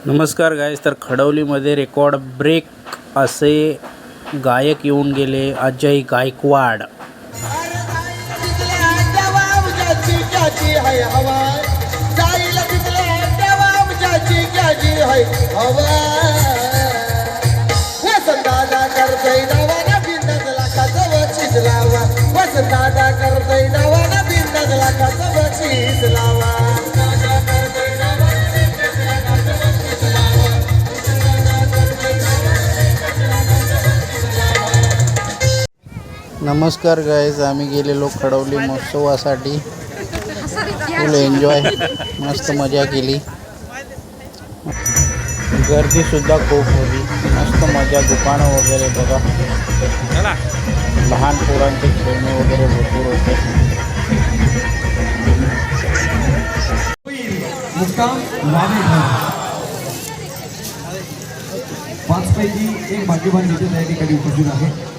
नमस्कार गाईज. तर खडवलीमध्ये record break असे गायक येऊन गेले. अजय गायकवाड. नमस्कार गाईज, आम्ही गेलेलो खडवली महोत्सवासाठी. फुल एन्जॉय, मस्त मजा केली. गर्दीसुद्धा खूप होती. मस्त मजा, दुकानं वगैरे बघा. लहान पोरांचे खेळणे वगैरे भरपूर होते. पाच पैकी एक भाग्यवान नेते त्या ठिकाणी उपस्थित आहे.